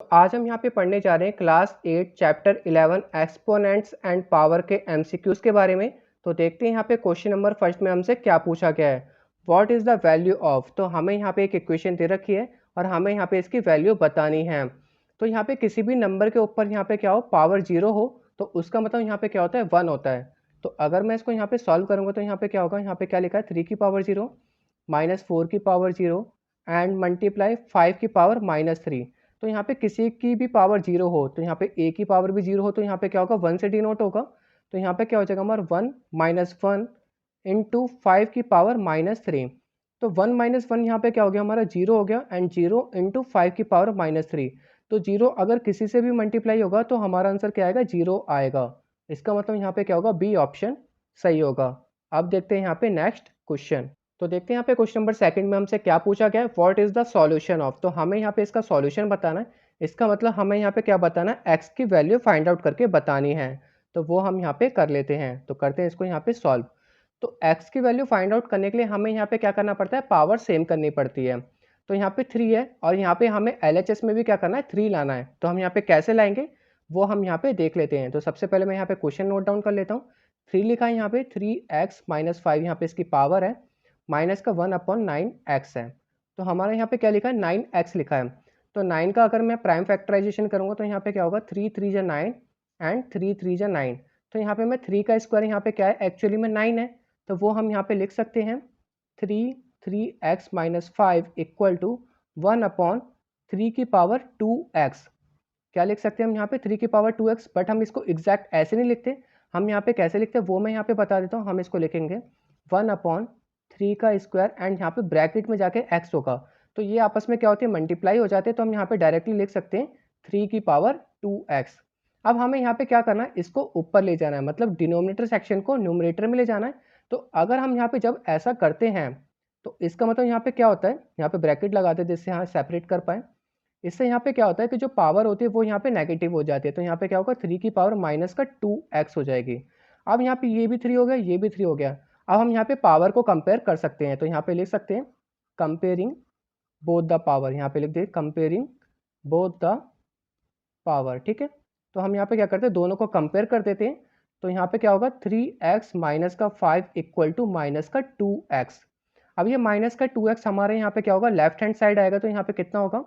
आज हम यहाँ पे पढ़ने जा रहे हैं class 8 chapter 11 exponents and power के एमसीक्यूज के बारे में। तो देखते हैं यहाँ पे क्वेश्चन नंबर फर्स्ट में हमसे क्या पूछा गया है। What is the value of. तो हमें यहाँ पे एक इक्वेशन दे रखी है और हमें यहाँ पे इसकी वैल्यू बतानी है। तो यहाँ पे किसी भी नंबर के ऊपर यहाँ पे क्या हो, पावर जीरो हो तो उसका मतलब यहाँ पे क्या होता है, वन होता है। तो अगर मैं इसको यहाँ पे सॉल्व करूँगा तो यहाँ पे क्या होगा, यहाँ पे क्या लिखा है, 3 की पावर जीरो माइनस 4 की पावर जीरो एंड मल्टीप्लाई 5 की पावर माइनस 3। तो यहाँ पे किसी की भी पावर जीरो हो तो यहाँ पे ए की पावर भी जीरो हो तो यहाँ पे क्या होगा, वन से डिनोट होगा। तो यहाँ पे क्या हो जाएगा हमारा one minus one into five की पावर माइनस थ्री। तो वन माइनस वन यहाँ पे क्या हो गया, हमारा जीरो हो गया एंड जीरो इंटू फाइव की पावर माइनस थ्री। तो जीरो अगर किसी से भी मल्टीप्लाई होगा तो हमारा आंसर क्या आएगा, जीरो आएगा। इसका मतलब यहाँ पे क्या होगा, बी ऑप्शन सही होगा। अब देखते हैं यहाँ पे नेक्स्ट क्वेश्चन। तो देखते हैं यहाँ पे क्वेश्चन नंबर सेकंड में हमसे क्या पूछा गया है, what is the solution of. तो हमें यहाँ पे इसका सॉल्यूशन बताना है। इसका मतलब हमें यहाँ पे क्या बताना है, एक्स की वैल्यू फाइंड आउट करके बतानी है। तो वो हम यहाँ पे कर लेते हैं। तो करते हैं इसको यहाँ पे सॉल्व। तो एक्स की वैल्यू फाइंड आउट करने के लिए हमें यहाँ पे क्या करना पड़ता है, पावर सेम करनी पड़ती है। तो यहाँ पे थ्री है और यहाँ पे हमें एलएचएस में भी क्या करना है, थ्री लाना है। तो हम यहाँ पे कैसे लाएंगे वो हम यहाँ पे देख लेते हैं। तो सबसे पहले मैं यहाँ पे क्वेश्चन नोट डाउन कर लेता हूँ। थ्री लिखा है यहाँ पे, थ्री एक्स माइनस फाइव यहाँ पे इसकी पावर है, माइनस का वन अपॉन नाइन एक्स है। तो हमारा यहाँ पे क्या लिखा है, नाइन एक्स लिखा है। तो नाइन का अगर मैं प्राइम फैक्टराइजेशन करूँगा तो यहाँ पे क्या होगा, थ्री थ्री जा नाइन एंड थ्री थ्री जा नाइन। तो यहाँ पे मैं थ्री का स्क्वायर यहाँ पे क्या है, एक्चुअली में नाइन है। तो वो हम यहाँ पे लिख सकते हैं, three three x minus five equal to one upon three की पावर टू एक्स। क्या लिख सकते हैं हम यहाँ पे, थ्री की पावर टू एक्स। बट हम इसको एग्जैक्ट ऐसे नहीं लिखते, हम यहाँ पे कैसे लिखते हैं वो मैं यहाँ पे बता देता हूँ। हम इसको लिखेंगे वन अपॉन थ्री का स्क्वायर एंड यहाँ पे ब्रैकेट में जाके एक्स होगा। तो ये आपस में क्या होते हैं, मल्टीप्लाई हो जाते हैं। तो हम यहाँ पे डायरेक्टली लिख सकते हैं थ्री की पावर टू एक्स। अब हमें यहाँ पे क्या करना है, इसको ऊपर ले जाना है, मतलब डिनोमिनेटर सेक्शन को न्यूमरेटर में ले जाना है। तो अगर हम यहाँ पे जब ऐसा करते हैं तो इसका मतलब यहाँ पे क्या होता है, यहाँ पे ब्रैकेट लगाते हैं जिससे यहाँ सेपरेट कर पाए। इससे यहाँ पे क्या होता है कि जो पावर होती है वो यहाँ पे नेगेटिव हो जाती है। तो यहाँ पे क्या होगा, थ्री की पावर माइनस का टू एक्स हो जाएगी। अब यहाँ पे ये भी थ्री हो गया, ये भी थ्री हो गया। अब हम यहाँ पे पावर को कंपेयर कर सकते हैं। तो यहाँ पे लिख सकते हैं कंपेयरिंग बोथ द पावर, यहाँ पे लिख दे कंपेयरिंग बोथ द पावर। ठीक है, तो हम यहाँ पे क्या करते हैं, दोनों को कंपेयर कर देते हैं। तो यहाँ पे क्या होगा, थ्री एक्स माइनस का फाइव इक्वल टू माइनस का टू एक्स। अब ये माइनस का टू एक्स हमारे यहाँ पे क्या होगा, लेफ्ट हैंड साइड आएगा। तो यहाँ पे कितना होगा,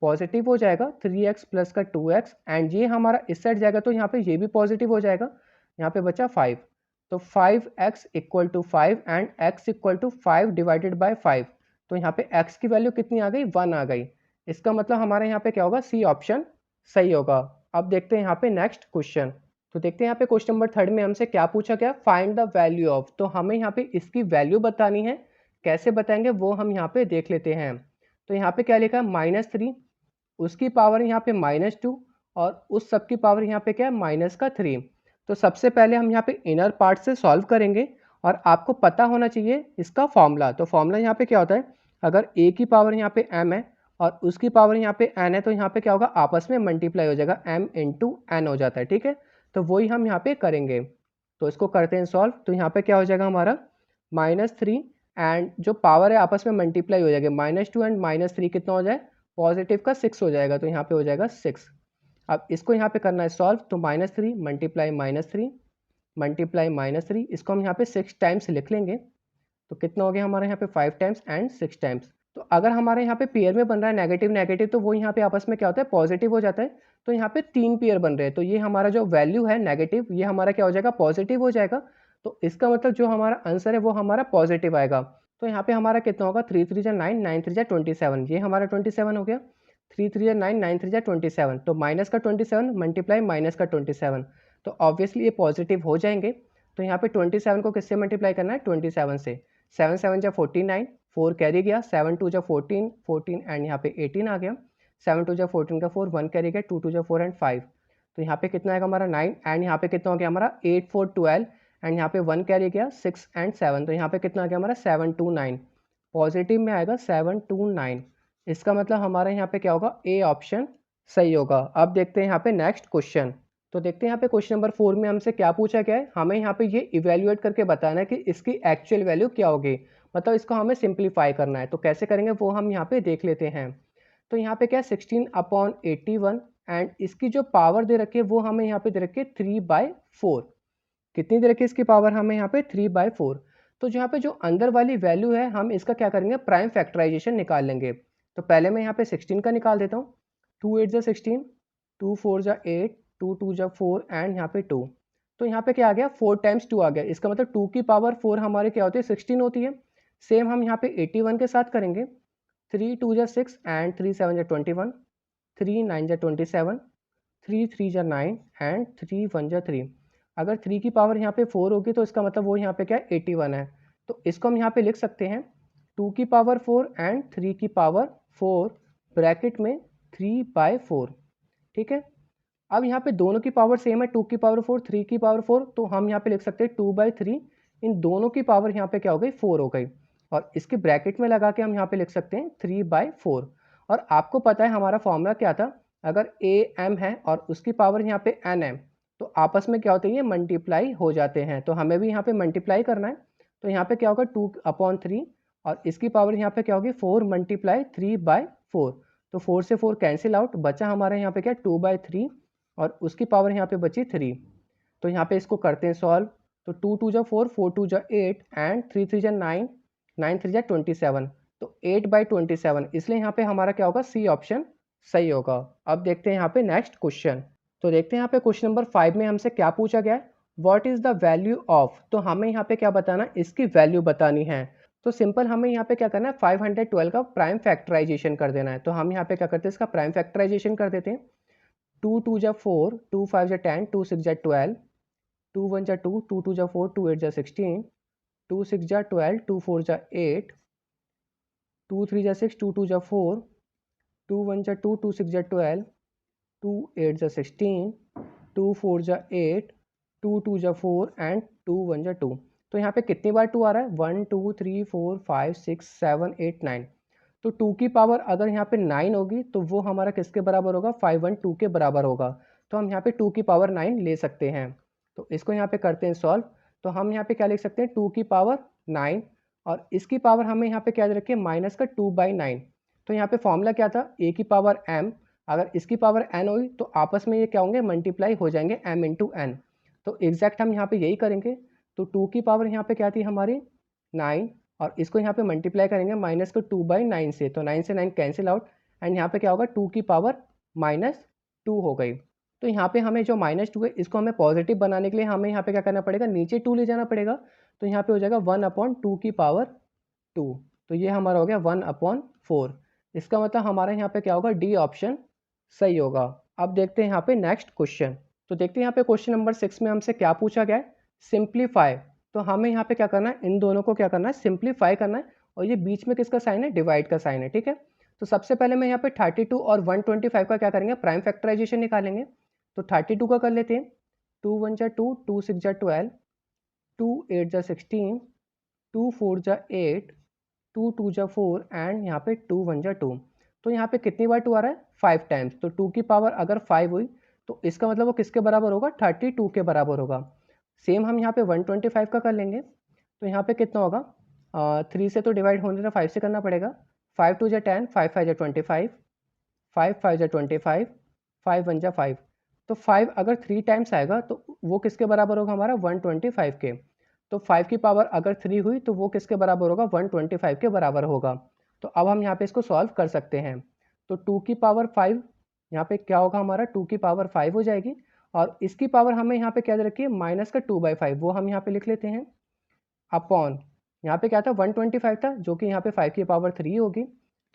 पॉजिटिव हो जाएगा, थ्री एक्स प्लस का टू एक्स एंड ये हमारा इस साइड जाएगा तो यहाँ पे ये भी पॉजिटिव हो जाएगा। यहाँ पे बचा फाइव। तो five x equal to five and x equal to five divided by five. तो यहाँ पे एक्स की वैल्यू कितनी आ गई, वन आ गई। इसका मतलब हमारे यहाँ पे क्या होगा, सी ऑप्शन सही होगा। अब देखते हैं यहाँ पे नेक्स्ट क्वेश्चन। तो देखते हैं यहाँ पे क्वेश्चन नंबर थर्ड में हमसे क्या पूछा गया, फाइंड द वैल्यू ऑफ। तो हमें यहाँ पे इसकी वैल्यू बतानी है। कैसे बताएंगे वो हम यहाँ पे देख लेते हैं। तो यहाँ पे क्या लिखा है, माइनस थ्री, उसकी पावर यहाँ पे माइनस टू और उस सब की पावर यहाँ पे क्या है, माइनस का थ्री। तो सबसे पहले हम यहाँ पे इनर पार्ट से सॉल्व करेंगे और आपको पता होना चाहिए इसका फॉर्मूला। तो फॉर्मूला यहाँ पे क्या होता है, अगर a की पावर यहाँ पे m है और उसकी पावर यहाँ पे n है तो यहाँ पे क्या होगा, आपस में मल्टीप्लाई हो जाएगा, m इंटू एन हो जाता है। ठीक है, तो वही हम यहाँ पे करेंगे। तो इसको करते हैं सॉल्व। तो यहाँ पे क्या हो जाएगा हमारा, माइनस थ्री एंड जो पावर है आपस में मल्टीप्लाई हो जाएगा, minus two and minus three कितना हो जाए, पॉजिटिव का सिक्स हो जाएगा। तो यहाँ पे हो जाएगा सिक्स। अब इसको यहाँ पे करना है सॉल्व। तो minus three multiply minus three multiply minus three, इसको हम यहाँ पे सिक्स टाइम्स लिख लेंगे। तो कितना हो गया हमारे यहाँ पे, five times and six times. तो अगर हमारे यहाँ पे पेयर में बन रहा है नेगेटिव नेगेटिव तो वो यहाँ पे आपस में क्या होता है, पॉजिटिव हो जाता है। तो यहाँ पे तीन पेयर बन रहे हैं तो ये हमारा जो वैल्यू है नेगेटिव, ये हमारा क्या हो जाएगा, पॉजिटिव हो जाएगा। तो इसका मतलब जो हमारा आंसर है वो हमारा पॉजिटिव आएगा। तो यहाँ पे हमारा कितना होगा, थ्री थ्री जा नाइन, नाइन थ्री जा ट्वेंटी सेवन, ये हमारा 27 हो गया। थ्री थ्री जा नाइन, नाइन थ्री जा 27, तो माइनस का 27 मल्टीप्लाई माइनस का 27। तो ऑब्वियसली ये पॉजिटिव हो जाएंगे। तो यहाँ पे 27 को किससे मल्टीप्लाई करना है, 27 से। सेवन सेवन जा 49, फोर कैरी गया, सेवन टू जा 14, 14 एंड यहाँ पे 18 आ गया। सेवन टू जा 14 का फोर, वन कैरी गया, टू टू जा फोर एंड फाइव। तो यहाँ पे कितना आएगा हमारा नाइन एंड यहाँ पे कितना हो गया हमारा एट फोर 12 एंड यहाँ पे वन कैरी गया, सिक्स एंड सेवन। तो यहाँ पे कितना आ गया हमारा सेवन टू नाइन, पॉजिटिव में आएगा सेवन टू नाइन। इसका मतलब हमारे यहाँ पे क्या होगा, ए ऑप्शन सही होगा। अब देखते हैं यहाँ पे नेक्स्ट क्वेश्चन। तो देखते हैं यहाँ पे क्वेश्चन नंबर फोर में हमसे क्या पूछा गया है, हमें यहाँ पे ये इवेल्युएट करके बताना है कि इसकी एक्चुअल वैल्यू क्या होगी, मतलब इसको हमें सिंप्लीफाई करना है। तो कैसे करेंगे वो हम यहाँ पे देख लेते हैं। तो यहाँ पे क्या है 16/81 एंड इसकी जो पावर दे रखी है वो हमें यहाँ पे दे रखी है 3/4। कितनी दे रखी है इसकी पावर हमें यहाँ पे 3/4। तो यहाँ पे जो अंदर वाली वैल्यू है हम इसका क्या करेंगे प्राइम फैक्टराइजेशन निकाल लेंगे। तो पहले मैं यहाँ पे 16 का निकाल देता हूँ। 2 8 जा 16, 2 4 जा 8, 2 2 जा 4 एंड यहाँ पे 2। तो यहाँ पे क्या आ गया 4 टाइम्स 2 आ गया। इसका मतलब 2 की पावर 4 हमारे क्या होती है 16 होती है। सेम हम यहाँ पे 81 के साथ करेंगे। 3 2 जा 6 एंड 3 7 जा 21, 3 9 जा 27, 3 3 जा 9 एंड 3 1 जा 3। अगर 3 की पावर यहाँ पे 4 होगी तो इसका मतलब वो यहाँ पे क्या है 81 है। तो इसको हम यहाँ पे लिख सकते हैं 2 की पावर 4 एंड 3 की पावर 4 ब्रैकेट में 3/4। ठीक है, अब यहाँ पे दोनों की पावर सेम है, 2 की पावर 4 3 की पावर 4, तो हम यहाँ पे लिख सकते हैं 2/3। इन दोनों की पावर यहाँ पे क्या हो गई 4 हो गई और इसके ब्रैकेट में लगा के हम यहाँ पे लिख सकते हैं 3/4। और आपको पता है हमारा फॉर्मूला क्या था, अगर ए एम है और उसकी पावर यहाँ पे एन है तो आपस में क्या होते हैं ये मल्टीप्लाई हो जाते हैं। तो हमें भी यहाँ पे मल्टीप्लाई करना है। तो यहाँ पे क्या होगा 2/3 और इसकी पावर यहाँ पे क्या होगी 4 × 3/4। तो 4 से 4 कैंसिल आउट, बचा हमारे यहाँ पे क्या 2/3 और उसकी पावर यहाँ पे बची 3। तो यहाँ पे इसको करते हैं सॉल्व। तो 2 2 जा 4, 4 2 जा 8 एंड 3 3 जा 9, 9 3 जा 27। तो 8/27, इसलिए यहाँ पे हमारा क्या होगा सी ऑप्शन सही होगा। अब देखते हैं यहाँ पे नेक्स्ट क्वेश्चन। तो देखते हैं यहाँ पे क्वेश्चन नंबर 5 में हमसे क्या पूछा गया है, what is the value of. तो हमें यहाँ पे क्या बताना, इसकी वैल्यू बतानी है। तो सिंपल हमें यहाँ पे क्या करना है 512 का प्राइम फैक्टराइजेशन कर देना है। तो हम यहाँ पे क्या करते हैं इसका प्राइम फैक्टराइजेशन कर देते हैं। 2 2 जा 4, 2 5 जा 10, 2 6 जा 12, 2 1 जा 2, 2 2 जा 4, 2 8 जा 16, 2 6 जा 12, 2 4 जा 8, 2 3 जा 6, 2 2 जा 4, 2 1 जा 2, 2 6 जा 12, 2 8 जा 16, 2 4 जा 8, 2 2 जा 4 एंड 2 1 जा 2। तो यहाँ पे कितनी बार 2 आ रहा है 1 2 3 4 5 6 7 8 9। तो 2 की पावर अगर यहाँ पे 9 होगी तो वो हमारा किसके बराबर होगा 512 के बराबर होगा। तो हम यहाँ पे 2 की पावर 9 ले सकते हैं। तो इसको यहाँ पे करते हैं सॉल्व। तो हम यहाँ पे क्या लिख सकते हैं 2 की पावर 9 और इसकी पावर हमें यहाँ पे क्या दे रखी है माइनस का 2/9। तो यहाँ पे फॉर्मूला क्या था a की पावर m, अगर इसकी पावर n होगी तो आपस में ये क्या होंगे मल्टीप्लाई हो जाएंगे m इंटू n। तो एग्जैक्ट हम यहाँ पे यही करेंगे। तो 2 की पावर यहाँ पे क्या थी हमारी 9 और इसको यहाँ पे मल्टीप्लाई करेंगे माइनस को 2/9 से, तो 9 से 9 कैंसिल आउट एंड यहाँ पे क्या होगा 2 की पावर -2 हो गई। तो यहाँ पे हमें जो -2 है इसको हमें पॉजिटिव बनाने के लिए हमें यहाँ पे क्या करना पड़ेगा नीचे 2 ले जाना पड़ेगा। तो यहाँ पे हो जाएगा 1/2 की पावर 2। तो ये हमारा हो गया 1/4। इसका मतलब हमारा यहाँ पे क्या होगा डी ऑप्शन सही होगा। अब देखते हैं यहाँ पे नेक्स्ट क्वेश्चन। तो देखते हैं यहाँ पे क्वेश्चन नंबर 6 में हमसे क्या पूछा गया है, सिंप्लीफाई। तो हमें यहाँ पे क्या करना है इन दोनों को क्या करना है सिंप्लीफाई करना है और ये बीच में किसका साइन है डिवाइड का साइन है। ठीक है, तो सबसे पहले मैं यहाँ पे 32 और 125 का क्या करेंगे प्राइम फैक्टराइजेशन निकालेंगे। तो 32 का कर लेते हैं। 2 1 जा 2, 2 6 जा 12, 2 8 जा 16, 2 4 जा 8, 2 2 जा 4 एंड यहाँ पे 2 1 जा 2। तो यहाँ पे कितनी बार 2 आ रहा है 5 टाइम्स। तो 2 की पावर अगर 5 हुई तो इसका मतलब वो किसके बराबर होगा 32 के बराबर होगा। सेम हम यहाँ पे 125 का कर लेंगे। तो यहाँ पे कितना होगा 3 से तो डिवाइड होने का 5 से करना पड़ेगा। 5 2 जा 10, 5 5 जा 25, 5 5 जा 25, 5 1 जा 5। तो 5 अगर 3 टाइम्स आएगा तो वो किसके बराबर होगा हमारा 125 के। तो 5 की पावर अगर 3 हुई तो वो किसके बराबर होगा 125 के बराबर होगा। तो अब हम यहाँ पे इसको सॉल्व कर सकते हैं। तो 2 की पावर 5 यहाँ पे क्या होगा हमारा 2 की पावर 5 हो जाएगी और इसकी पावर हमें यहाँ पे क्या दे रखी है माइनस का 2/5, वो हम यहाँ पे लिख लेते हैं अपॉन यहाँ पे क्या था 125 था जो कि यहाँ पे 5 की पावर 3 होगी।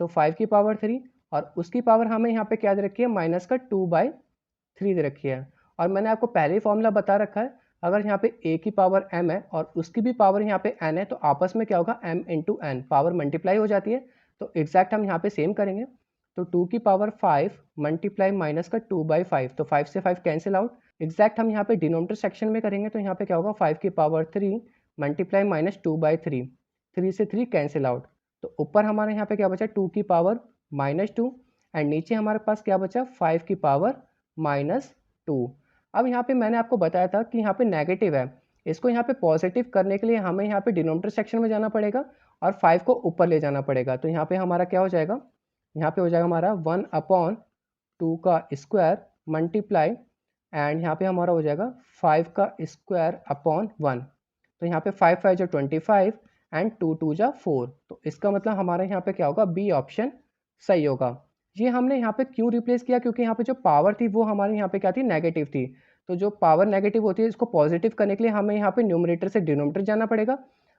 तो 5 की पावर 3 और उसकी पावर हमें यहाँ पे क्या दे रखी है माइनस का 2/3 दे रखी है। और मैंने आपको पहले ही फॉर्मूला बता रखा है, अगर यहाँ पे a की पावर m है और उसकी भी पावर यहाँ पे n है तो आपस में क्या होगा m into n, power multiply हो जाती है। तो एग्जैक्ट हम यहाँ पे सेम करेंगे। तो 2 की पावर 5 मल्टीप्लाई माइनस का 2/5, तो 5 से 5 कैंसिल आउट। एग्जैक्ट हम यहाँ पे डिनोमिनेटर सेक्शन में करेंगे तो यहाँ पे क्या होगा 5 की पावर 3 मल्टीप्लाई माइनस 2/3, 3 से 3 कैंसिल आउट। तो ऊपर हमारे यहाँ पे क्या बचा 2 की पावर -2 एंड नीचे हमारे पास क्या बचा 5 की पावर -2। अब यहाँ पे मैंने आपको बताया था कि यहाँ पे नेगेटिव है, इसको यहाँ पे पॉजिटिव करने के लिए हमें यहाँ पे डिनोमिनेटर सेक्शन में जाना पड़ेगा और 5 को ऊपर ले जाना पड़ेगा। तो यहाँ पे हमारा क्या हो जाएगा यहाँ पे हो जाएगा हमारा 1/2 का स्क्वायर मल्टीप्लाई एंड यहाँ पे हमारा हो जाएगा 5 का स्क्वायर अपॉन 1। तो यहाँ पे 5 5 जो 25 एंड 2 2 जा 4। तो इसका मतलब हमारे यहाँ पे क्या होगा, बी ऑप्शन सही होगा। ये हमने यहाँ पे क्यों रिप्लेस किया, क्योंकि यहाँ पे जो पावर थी वो हमारे यहाँ पे क्या थी, नेगेटिव थी। तो जो पावर नेगेटिव होती है इसको पॉजिटिव करने के लिए हमें यहाँ पे न्यूमरेटर से डिनोमिनेटर जाना पड़ेगा।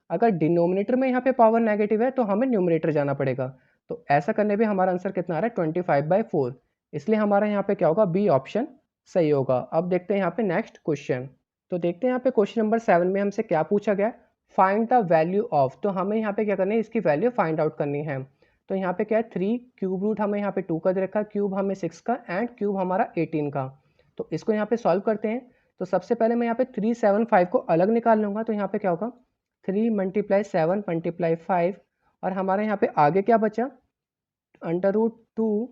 अगर डिनोमिनेटर में यहाँ पे पावर नेगेटिव है तो हमें न्यूमरेटर जाना पड़ेगा। तो ऐसा करने पे हमारा आंसर कितना आ रहा है, 25/4। इसलिए हमारा यहाँ पे क्या होगा, बी ऑप्शन सही होगा। अब देखते हैं यहाँ पे नेक्स्ट क्वेश्चन। तो देखते हैं यहाँ पे क्वेश्चन नंबर 7 में हमसे क्या पूछा गया, फाइंड द वैल्यू ऑफ। तो हमें यहाँ पे क्या करना है, इसकी वैल्यू फाइंड आउट करनी है। तो यहाँ पे क्या है, 3 क्यूब रूट हमें यहाँ पे 2 का दे रखा है, क्यूब हमें 6 का एंड क्यूब हमारा 18 का। तो इसको यहाँ पे सॉल्व करते हैं। तो सबसे पहले मैं यहाँ पे 3 7 5 को अलग निकाल लूँगा। तो यहाँ पे क्या होगा, 3 × 7 × 5 और हमारे यहाँ पे आगे क्या बचा, √2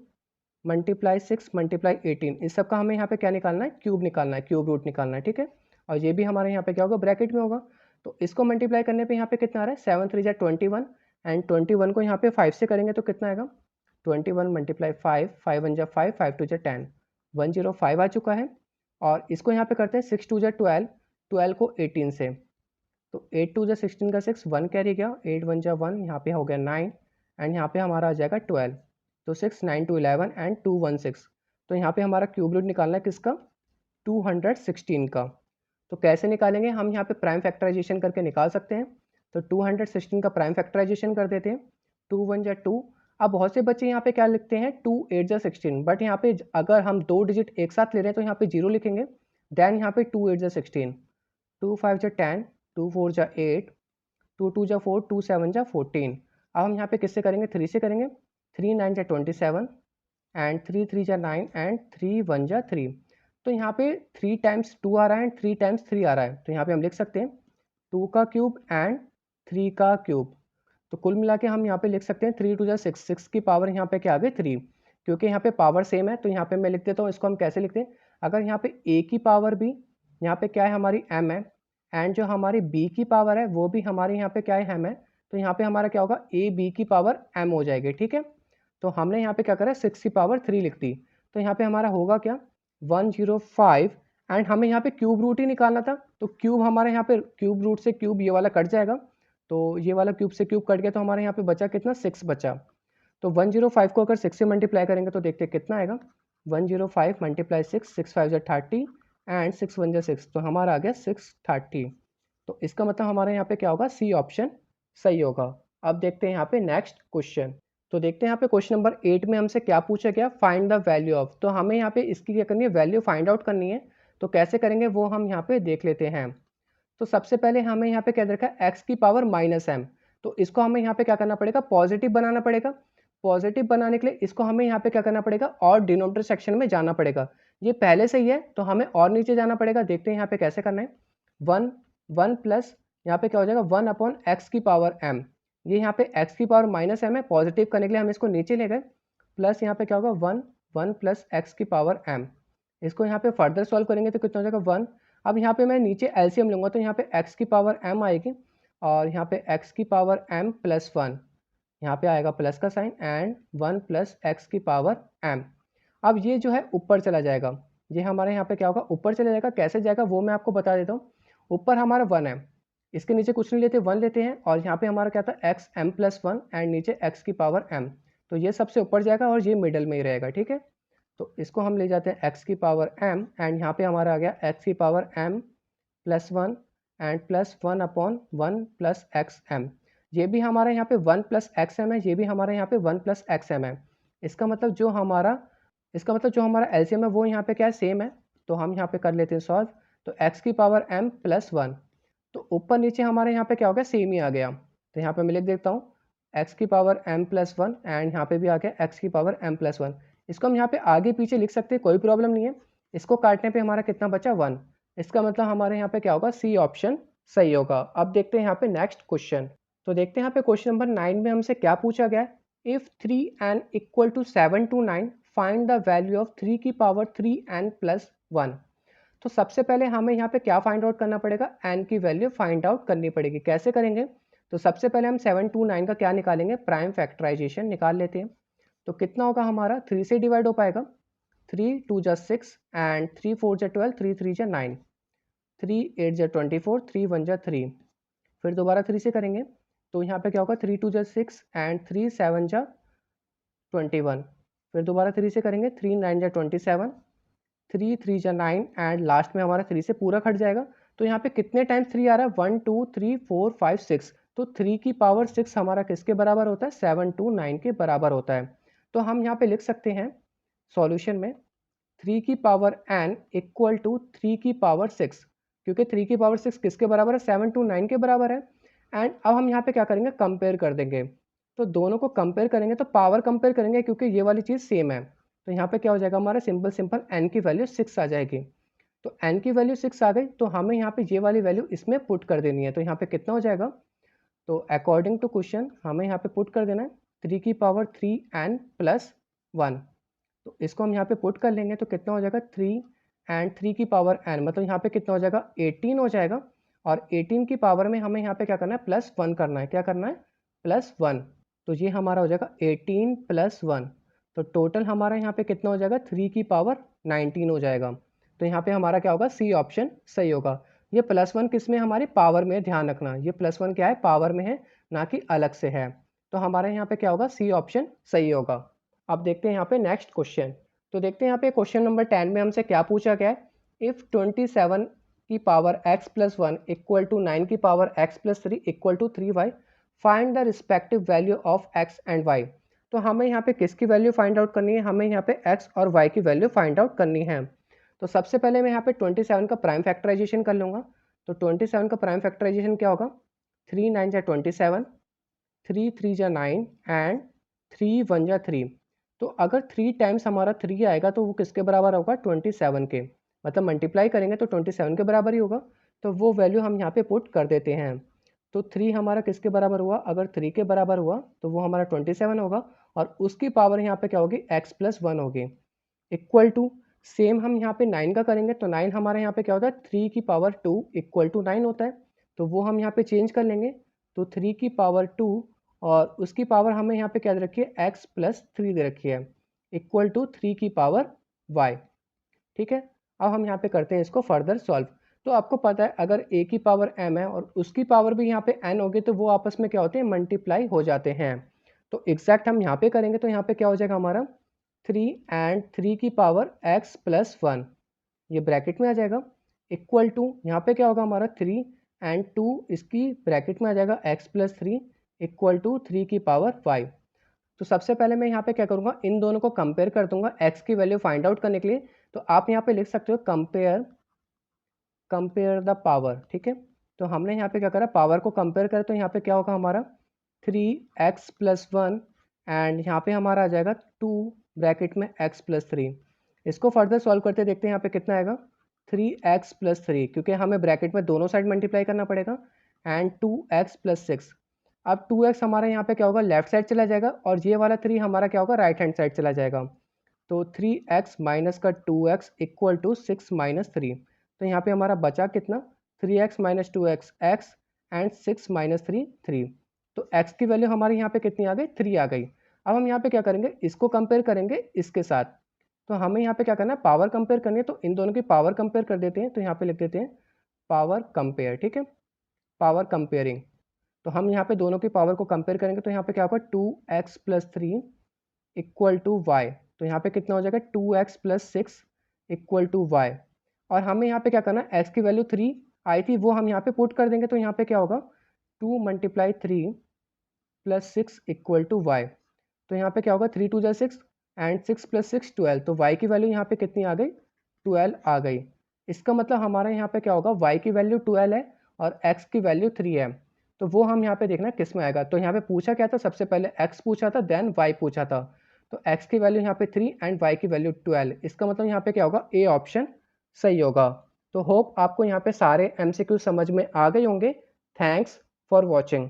× 6 × 18। इस सब का हमें यहाँ पे क्या निकालना है, क्यूब निकालना है, क्यूब रूट निकालना है, ठीक है। और ये भी हमारे यहाँ पे क्या होगा, ब्रैकेट में होगा। तो इसको मल्टीप्लाई करने पे यहाँ पे कितना आ रहा है, 7 3 जा 21 एंड 21 को यहाँ पे 5 से करेंगे तो कितना आएगा, 21 × 5 5 1 जा 5 5 2 जा 10 105 आ चुका है। और इसको यहाँ पे करते हैं 6 2 जा 12 12 को 18 से। तो 8 2 जा 16 का 6 1 कैरी गया, 8 1 जा 1 यहाँ पे हो गया 9 एंड यहाँ पे हमारा आ जाएगा 12। तो 6 9 2 11 एंड 2 1 6। तो यहाँ पे हमारा क्यूब रूट निकालना है किसका, 216 का। तो कैसे निकालेंगे, हम यहाँ पे प्राइम फैक्टराइजेशन करके निकाल सकते हैं। तो 216 का प्राइम फैक्टराइजेशन कर देते हैं, 2 1 जा 2। अब बहुत से बच्चे यहाँ पे क्या लिखते हैं, 2 8 जा 16, बट यहाँ पे अगर हम 2 डिजिट एक साथ ले रहे हैं तो यहाँ पे 0 लिखेंगे, देन यहाँ पे 2 8 जा 16, 2 5 जा 10, 2 4 जा 8, 2 2 जा 4, 2 7 जा 14। अब हम यहाँ पे किससे करेंगे, 3 से करेंगे, 3 9 जा 27 एंड 3 3 जा 9 एंड 3 1 जा 3। तो यहाँ पे 3 टाइम्स 2 आ रहा है एंड 3 टाइम्स 3 आ रहा है। तो यहाँ पे हम लिख सकते हैं 2 का क्यूब एंड 3 का क्यूब। तो कुल मिला के हम यहाँ पे लिख सकते हैं 3 2 जा 6, 6 की पावर यहाँ पे क्या आ गई 3। क्योंकि यहाँ पे पावर सेम है तो यहाँ पे मैं लिख देता हूँ, इसको हम कैसे लिखते हैं, अगर यहाँ पे a की पावर भी यहाँ पे क्या है हमारी m है एंड जो हमारी b की पावर है वो भी हमारी यहाँ पे क्या है m है, तो यहाँ पे हमारा क्या होगा, a b की पावर m हो जाएगी, ठीक है। तो हमने यहाँ पे क्या करा, 6 की पावर 3 लिख दी। तो यहाँ पे हमारा होगा क्या, 105 एंड हमें यहाँ पे क्यूब रूट ही निकालना था। तो क्यूब हमारे यहाँ पे क्यूब रूट से क्यूब ये वाला कट जाएगा, तो ये वाला क्यूब से क्यूब कट गया, तो हमारे यहाँ पे बचा कितना, 6 बचा। तो 105 को अगर 6 से मल्टीप्लाई करेंगे तो देखते कितना आएगा, 105 × 6, 6 5 जा 30 एंड 6 1 जा 6। तो हमारा आ गया 630। तो इसका मतलब हमारे यहाँ पे क्या होगा, सी ऑप्शन सही होगा। अब देखते हैं यहाँ पे नेक्स्ट क्वेश्चन। तो देखते हैं यहाँ पे क्वेश्चन नंबर 8 में हमसे क्या पूछा गया, फाइंड द वैल्यू ऑफ। तो हमें यहाँ पे इसकी क्या करनी है, वैल्यू फाइंड आउट करनी है। तो कैसे करेंगे वो हम यहाँ पे देख लेते हैं। तो सबसे पहले हमें यहाँ पे क्या दे रखा है, x की पावर -m। तो इसको हमें यहाँ पे क्या करना पड़ेगा, पॉजिटिव बनाना पड़ेगा। पॉजिटिव बनाने के लिए इसको हमें यहाँ पे क्या करना पड़ेगा, और डिनोमिनेटर सेक्शन में जाना पड़ेगा। ये पहले से ही है तो हमें और नीचे जाना पड़ेगा। देखते हैं यहाँ पे कैसे करना है, 1 1 प्लस यहाँ पे क्या हो जाएगा 1/x की पावर m। ये यहाँ पे x की पावर -m है, पॉजिटिव करने के लिए हम इसको नीचे ले गए, प्लस यहाँ पे क्या होगा 1 1 प्लस x की पावर m। इसको यहाँ पे फर्दर सॉल्व करेंगे तो कितना हो जाएगा 1। अब यहाँ पे मैं नीचे एलसीएम लूँगा तो यहाँ पे x की पावर m आएगी और यहाँ पे x की पावर m प्लस 1, यहाँ पे आएगा प्लस का साइन एंड 1 प्लस x की पावर m। अब ये जो है ऊपर चला जाएगा, ये हमारे यहाँ पे क्या होगा, ऊपर चला जाएगा। कैसे जाएगा वो मैं आपको बता देता हूँ। ऊपर हमारा 1 है, इसके नीचे कुछ नहीं लेते, 1 लेते हैं और यहाँ पे हमारा क्या था x m प्लस 1 एंड नीचे x की पावर m। तो ये सबसे ऊपर जाएगा और ये मिडल में ही रहेगा, ठीक है। तो इसको हम ले जाते हैं x की पावर m एंड यहाँ पे हमारा आ गया x की power m plus 1 and plus 1/1 plus x m. ये भी हमारा यहाँ पे 1 प्लस एक्स एम है, ये भी हमारे यहाँ पे 1 प्लस एक्स एम है। इसका मतलब जो हमारा एलसीएम है वो यहाँ पे क्या है, सेम है। तो हम यहाँ पे कर लेते हैं सॉल्व। तो x की पावर m प्लस 1, तो ऊपर नीचे हमारे यहाँ पे क्या हो गया, सेम ही आ गया। तो यहाँ पे मैं लिख देता हूँ x की पावर m प्लस 1 एंड यहाँ पे भी आ गया x की पावर m प्लस 1। इसको हम यहाँ पे आगे पीछे लिख सकते हैं, कोई प्रॉब्लम नहीं है। इसको काटने पे हमारा कितना बचा, 1। इसका मतलब हमारे यहाँ पे क्या होगा, सी ऑप्शन सही होगा। अब देखते हैं यहाँ पे नेक्स्ट क्वेश्चन। तो देखते हैं यहाँ पे क्वेश्चन नंबर 9 में हमसे क्या पूछा गया है, if 3n equal to 7 to 9 find the value of 3 की पावर 3n प्लस 1। तो सबसे पहले हमें यहाँ पे क्या फाइंड आउट करना पड़ेगा, n की वैल्यू फाइंड आउट करनी पड़ेगी। कैसे करेंगे, तो सबसे पहले हम 7 to 9 का क्या निकालेंगे, प्राइम फैक्टराइजेशन निकाल लेते हैं। तो कितना होगा हमारा, 3 से डिवाइड हो पाएगा, 3 2 जा 6 एंड 3 4 जा 12, 3 3 जा 9, 3 8 जा 24, 3 1 जा 3, फिर दोबारा 3 से करेंगे तो यहाँ पे क्या होगा, 3 2 जा 6 एंड 3 7 जा 21, फिर दोबारा 3 से करेंगे, 3 9 जा 27, 3 3 जा 9 एंड लास्ट में हमारा 3 से पूरा कट जाएगा। तो यहाँ पे कितने टाइम्स 3 आ रहा है, 1 2 3 4 5 6, तो 3 की पावर 6 हमारा किसके बराबर होता है, 7 2 9 के बराबर होता है। तो हम यहाँ पे लिख सकते हैं सॉल्यूशन में 3 की पावर n इक्वल टू 3 की पावर 6, क्योंकि 3 की पावर 6 किसके बराबर है, 7 2 9 के बराबर है। एंड अब हम यहाँ पे क्या करेंगे, कंपेयर कर देंगे, तो दोनों को कंपेयर करेंगे तो पावर कंपेयर करेंगे क्योंकि ये वाली चीज़ सेम है। तो यहाँ पे क्या हो जाएगा हमारा, सिंपल n की वैल्यू 6 आ जाएगी। तो n की वैल्यू 6 आ गई तो हमें यहाँ पे ये वाली वैल्यू इसमें पुट कर देनी है। तो यहाँ पे कितना हो जाएगा, तो अकॉर्डिंग टू क्वेश्चन हमें यहाँ पे पुट कर देना है 3 की पावर 3n प्लस 1। तो इसको हम यहाँ पे पुट कर लेंगे तो कितना हो जाएगा, 3 एंड 3 की पावर n, मतलब यहाँ पे कितना हो जाएगा, 18 हो जाएगा। और 18 की पावर में हमें यहाँ पे क्या करना है, प्लस 1 करना है, क्या करना है, प्लस 1। तो ये हमारा हो जाएगा 18 प्लस 1, तो टोटल हमारा यहाँ पे कितना हो जाएगा, 3 की पावर 19 हो जाएगा। तो यहाँ पे हमारा क्या होगा, सी ऑप्शन सही होगा। ये प्लस 1 किस में, हमारी पावर में, ध्यान रखना ये प्लस 1 क्या है, पावर में है, ना कि अलग से है। तो हमारे यहाँ पे क्या होगा, सी ऑप्शन सही होगा। अब देखते हैं यहाँ पे नेक्स्ट क्वेश्चन। तो देखते हैं यहाँ पे क्वेश्चन नंबर 10 में हमसे क्या पूछा गया है, इफ़ 27 की power x plus 1 equal to 9 की power x plus 3 equal to 3y, find the respective value of x and y। तो हमें यहाँ पे किसकी वैल्यू फाइंड आउट करनी है, हमें यहाँ पे x और y की वैल्यू फाइंड आउट करनी है। तो सबसे पहले मैं यहाँ पे 27 का प्राइम फैक्टराइजेशन कर लूँगा। तो 27 का प्राइम फैक्टराइजेशन क्या होगा, 3 9 जा 27, 3 3 जा 9 एंड 3 1 जा 3। तो अगर 3 टाइम्स हमारा 3 आएगा तो वो किसके बराबर होगा, 27 के, मतलब मल्टीप्लाई करेंगे तो 27 के बराबर ही होगा। तो वो वैल्यू हम यहाँ पे पुट कर देते हैं। तो 3 हमारा किसके बराबर हुआ, अगर 3 के बराबर हुआ तो वो हमारा 27 होगा, और उसकी पावर यहाँ पे क्या होगी, x प्लस 1 होगी, इक्वल टू, सेम हम यहाँ पे 9 का करेंगे तो 9 हमारे यहाँ पे क्या होता है, 3 की पावर 2 इक्वल टू 9 होता है। तो वो हम यहाँ पे चेंज कर लेंगे, तो 3 की पावर 2 और उसकी पावर हमें यहाँ पे क्या दे रखी है, x प्लस 3 दे रखी है, इक्वल टू 3 की पावर y। ठीक है, अब हम यहाँ पे करते हैं इसको फर्दर सॉल्व। तो आपको पता है अगर a की पावर m है और उसकी पावर भी यहाँ पे n होगी तो वो आपस में क्या होते हैं, मल्टीप्लाई हो जाते हैं। तो एग्जैक्ट हम यहाँ पे करेंगे तो यहाँ पे क्या हो जाएगा हमारा, 3 एंड 3 की पावर x प्लस 1, ये ब्रैकेट में आ जाएगा, इक्वल टू यहाँ पे क्या होगा हमारा, 3 एंड 2 इसकी ब्रैकेट में आ जाएगा, x प्लस 3 इक्वल टू 3 की पावर 5। तो सबसे पहले मैं यहाँ पे क्या करूँगा, इन दोनों को कंपेयर कर दूंगा x की वैल्यू फाइंड आउट करने के लिए। तो आप यहाँ पे लिख सकते हो कंपेयर द पावर। ठीक है, तो हमने यहाँ पे क्या करा, पावर को कंपेयर करें तो यहाँ पे क्या होगा हमारा, 3x प्लस 1 एंड यहाँ पे हमारा आ जाएगा 2 ब्रैकेट में x प्लस 3। इसको फर्दर सॉल्व करते देखते हैं यहाँ पे कितना आएगा, 3x प्लस 3, क्योंकि हमें ब्रैकेट में दोनों साइड मल्टीप्लाई करना पड़ेगा, एंड 2x प्लस 6। अब 2x हमारे यहाँ पे क्या होगा, लेफ्ट साइड चला जाएगा, और ये वाला 3 हमारा क्या होगा, राइट हैंड साइड चला जाएगा। तो 3x माइनस का 2x इक्वल टू 6 माइनस 3। तो यहाँ पे हमारा बचा कितना, 3x minus 2x x and 6 minus 3 3। तो x की वैल्यू हमारे यहाँ पे कितनी आ गई, 3 आ गई। अब हम यहाँ पे क्या करेंगे, इसको कंपेयर करेंगे इसके साथ। तो हमें यहाँ पे क्या करना है, पावर कंपेयर करनी है, तो इन दोनों की पावर कंपेयर कर देते हैं। तो यहाँ पे लिख देते हैं पावर कंपेयर। ठीक है, पावर कंपेयरिंग। तो हम यहाँ पे दोनों की पावर को कंपेयर करेंगे तो यहाँ पे क्या होगा, 2x plus 3 equal to y. तो यहाँ पे कितना हो जाएगा, 2x plus 6 equal to Y. और हमें यहाँ पे क्या करना है, x की वैल्यू 3 आई थी वो हम यहाँ पे पुट कर देंगे। तो यहाँ पे क्या होगा, 2 multiply 3 plus 6 equal to y. तो यहाँ पे क्या होगा, 3 2 जा 6 एंड 6 प्लस 6 12। तो y की वैल्यू यहाँ पे कितनी आ गई, 12 आ गई। इसका मतलब हमारा यहाँ पे क्या होगा, y की वैल्यू 12 है और x की वैल्यू 3 है। तो वो हम यहाँ पे देखना किस में आएगा। तो यहाँ पे पूछा क्या था, सबसे पहले x पूछा था, देन y पूछा था। तो x की वैल्यू यहाँ पे 3 एंड y की वैल्यू 12। इसका मतलब यहाँ पे क्या होगा, ए ऑप्शन सही होगा। तो होप आपको यहाँ पे सारे MCQ समझ में आ गए होंगे। Thanks for watching.